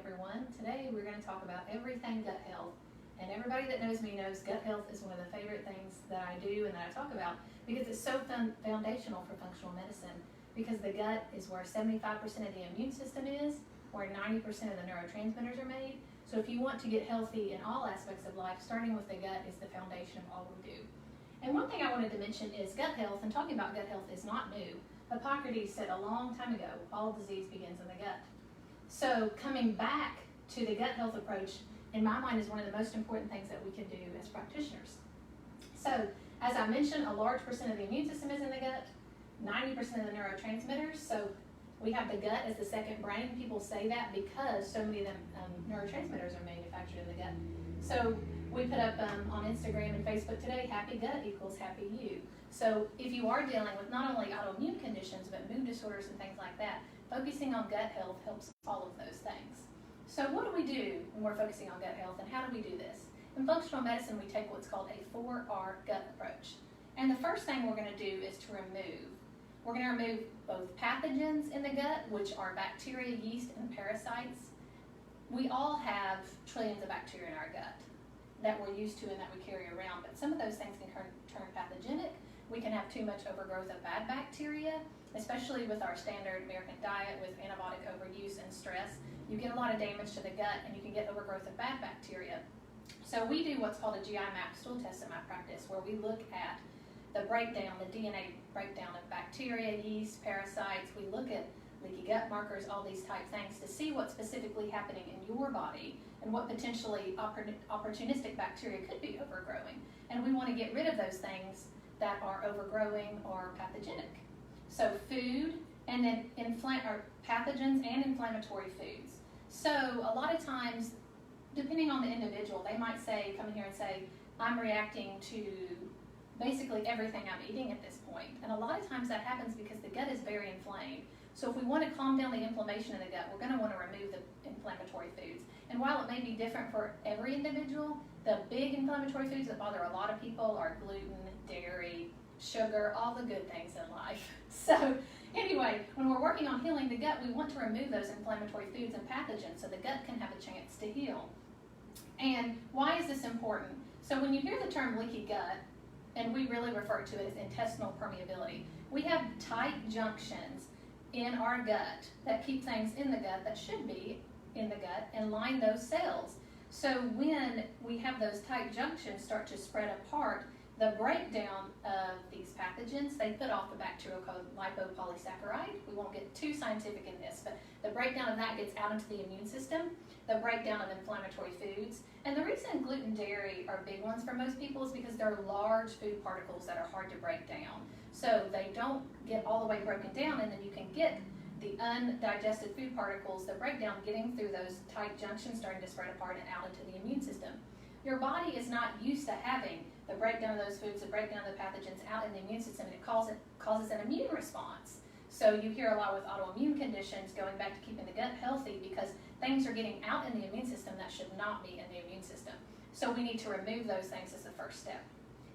everyone. Today we're going to talk about everything gut health. And everybody that knows me knows gut health is one of the favorite things that I do and that I talk about because it's so foundational for functional medicine, because the gut is where 75% of the immune system is, where 90% of the neurotransmitters are made. So if you want to get healthy in all aspects of life, starting with the gut is the foundation of all we do. And one thing I wanted to mention is gut health, and talking about gut health is not new. Hippocrates said a long time ago, all disease begins in the gut. So coming back to the gut health approach, in my mind, is one of the most important things that we can do as practitioners. So, as I mentioned, a large percent of the immune system is in the gut, 90% of the neurotransmitters. So we have the gut as the second brain. People say that because so many of them neurotransmitters are manufactured in the gut. So we put up on Instagram and Facebook today, happy gut equals happy you. So if you are dealing with not only autoimmune conditions, but mood disorders and things like that, focusing on gut health helps all of those things. So what do we do when we're focusing on gut health, and how do we do this? In functional medicine, we take what's called a 4R gut approach. And the first thing we're going to do is to remove. We're going to remove both pathogens in the gut, which are bacteria, yeast, and parasites. We all have trillions of bacteria in our gut that we're used to and that we carry around, but some of those things can turn pathogenic. We can have too much overgrowth of bad bacteria, especially with our standard American diet with antibiotic overuse and stress. You get a lot of damage to the gut and you can get overgrowth of bad bacteria. So we do what's called a GI map stool test in my practice, where we look at the breakdown, the DNA breakdown of bacteria, yeast, parasites. We look at leaky gut markers, all these type things to see what's specifically happening in your body and what potentially opportunistic bacteria could be overgrowing. And we want to get rid of those things that are overgrowing or pathogenic. So food, and then pathogens and inflammatory foods. So a lot of times, depending on the individual, they might come in here and say, I'm reacting to basically everything I'm eating at this point. And a lot of times that happens because the gut is very inflamed. So if we want to calm down the inflammation in the gut, we're going to want to remove the inflammatory foods. And while it may be different for every individual, the big inflammatory foods that bother a lot of people are gluten, dairy, sugar, all the good things in life. So anyway, when we're working on healing the gut, we want to remove those inflammatory foods and pathogens so the gut can have a chance to heal. And why is this important? So when you hear the term leaky gut, and we really refer to it as intestinal permeability, we have tight junctions in our gut that keep things in the gut that should be in the gut and line those cells. So when we have those tight junctions start to spread apart, the breakdown of these pathogens, they put off the bacterial called lipopolysaccharide. We won't get too scientific in this, but the breakdown of that gets out into the immune system, the breakdown of inflammatory foods. And the reason gluten, dairy are big ones for most people is because they're large food particles that are hard to break down. So they don't get all the way broken down, and then you can get the undigested food particles, the breakdown getting through those tight junctions, starting to spread apart and out into the immune system. Your body is not used to having the breakdown of those foods, the breakdown of the pathogens out in the immune system, and it causes an immune response. So you hear a lot with autoimmune conditions going back to keeping the gut healthy because things are getting out in the immune system that should not be in the immune system. So we need to remove those things as the first step.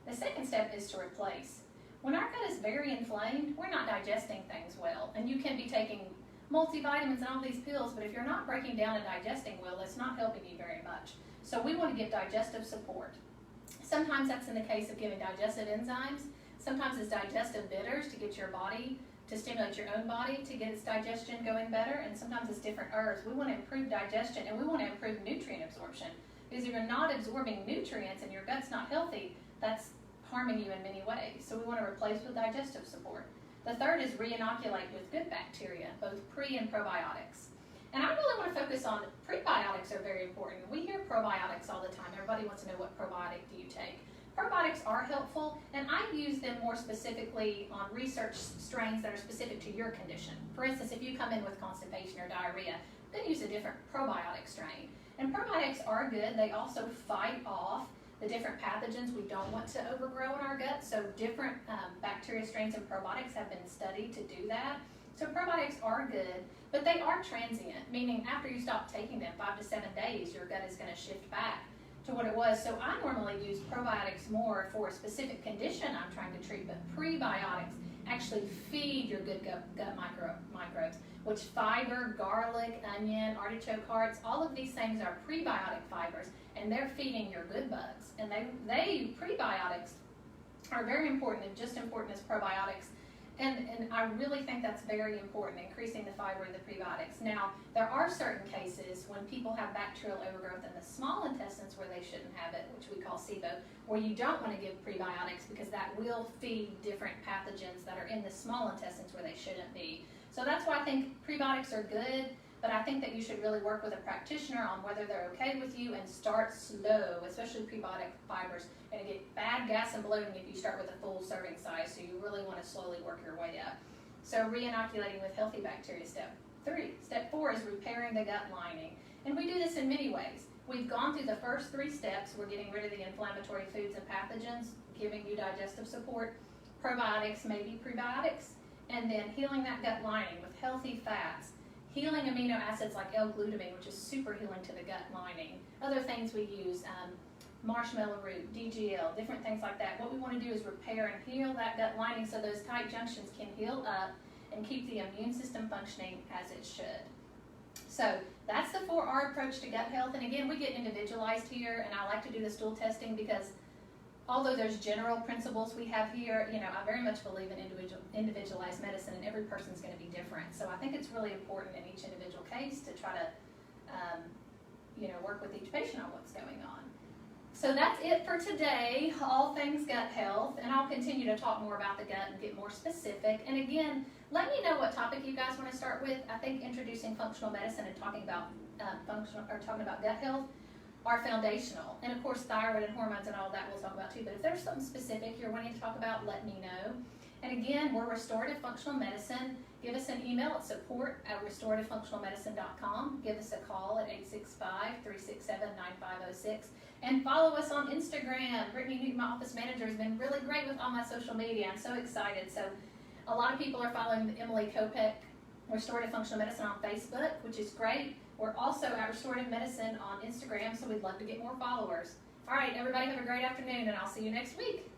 The second step is to replace. When our gut is very inflamed, we're not digesting things well, and you can be taking multivitamins and all these pills, but if you're not breaking down and digesting well, it's not helping you very much. So we want to give digestive support. Sometimes that's in the case of giving digestive enzymes. Sometimes it's digestive bitters to get your body, to stimulate your own body to get its digestion going better, and sometimes it's different herbs. We want to improve digestion, and we want to improve nutrient absorption. Because if you're not absorbing nutrients and your gut's not healthy, that's harming you in many ways. So we want to replace with digestive support. The third is re-inoculate with good bacteria, both pre and probiotics. And I really want to focus on prebiotics are very important. We hear probiotics all the time. Everybody wants to know what probiotic do you take. Probiotics are helpful, and I use them more specifically on research strains that are specific to your condition. For instance, if you come in with constipation or diarrhea, then use a different probiotic strain. And probiotics are good. They also fight off the different pathogens we don't want to overgrow in our gut. So different bacteria strains and probiotics have been studied to do that. So probiotics are good, but they are transient, meaning after you stop taking them 5 to 7 days, your gut is going to shift back to what it was. So I normally use probiotics more for a specific condition I'm trying to treat, but prebiotics actually feed your good gut microbes, which fiber, garlic, onion, artichoke hearts, all of these things are prebiotic fibers, and they're feeding your good bugs. And prebiotics are very important, and just important as probiotics. And I really think that's very important, increasing the fiber in the prebiotics. Now, there are certain cases when people have bacterial overgrowth in the small intestines where they shouldn't have it, which we call SIBO, where you don't want to give prebiotics because that will feed different pathogens that are in the small intestines where they shouldn't be. So that's why I think prebiotics are good, but I think that you should really work with a practitioner on whether they're okay with you, and start slow, especially prebiotic fibers. You're going to get bad gas and bloating if you start with a full serving size, so you really want to slowly work your way up. So re-inoculating with healthy bacteria, step 3. Step 4 is repairing the gut lining. And we do this in many ways. We've gone through the first 3 steps. We're getting rid of the inflammatory foods and pathogens, giving you digestive support, probiotics, maybe prebiotics, and then healing that gut lining with healthy fats, healing amino acids like L-glutamine, which is super healing to the gut lining. Other things we use, marshmallow root, DGL, different things like that. What we want to do is repair and heal that gut lining so those tight junctions can heal up and keep the immune system functioning as it should. So that's the 4R approach to gut health. And again, we get individualized here, and I like to do the stool testing because although there's general principles we have here, I very much believe in individualized medicine, and every person's going to be different. So I think it's really important in each individual case to try to, work with each patient on what's going on. So that's it for today, all things gut health, and I'll continue to talk more about the gut and get more specific. And again, let me know what topic you guys want to start with. I think introducing functional medicine and talking about gut health are foundational. And of course, thyroid and hormones and all that we'll talk about too. But if there's something specific you're wanting to talk about, let me know. And again, we're Restorative Functional Medicine. Give us an email at support@restorativefunctionalmedicine.com. Give us a call at 865-367-9506. And follow us on Instagram. Brittany Newton, my office manager, has been really great with all my social media. I'm so excited. So a lot of people are following Emily Kopek, Restorative Functional Medicine, on Facebook, which is great. We're also at Restorative Medicine on Instagram, so we'd love to get more followers. All right, everybody have a great afternoon, and I'll see you next week.